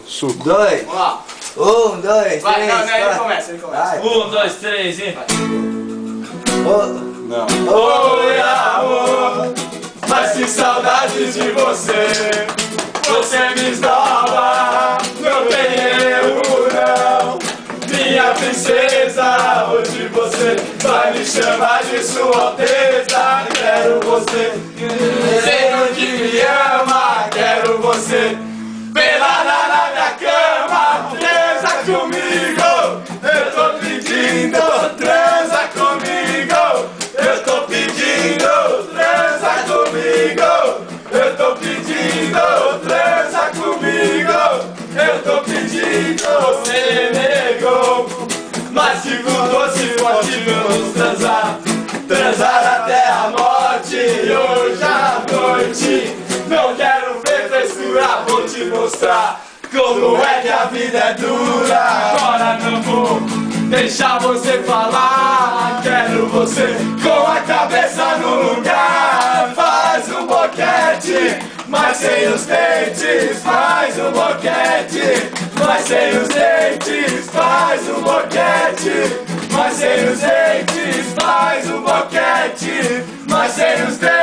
suco. Dois. Vamos lá. Um, dois, Vai, três, não, ele quatro. começa, ele começa. Vai. 1, 2, 3 e... Não. Oi, amor, mas que saudade de você. Você me esnova, não tem erro não. Minha princesa, hoje você vai me chamar de sua alteza. Quero você, sei que me ama. Quero você pelada na minha cama. Transa comigo, eu tô pedindo. Transa comigo, eu tô pedindo. Transa comigo, eu tô pedindo. Transa comigo, eu tô pedindo. Você negou, mas digo doce forte, vamos transar. Transar até a morte, hoje à noite. Não quero ver frescura, vou te mostrar como é que a vida é dura. Agora não vou deixar você falar. Quero você com a cabeça no lugar. Faz um boquete, mas sem os dentes. Faz um boquete, mas sem os dentes. Faz um boquete, mas sem os dentes. Faz um boquete, mas sem os dentes.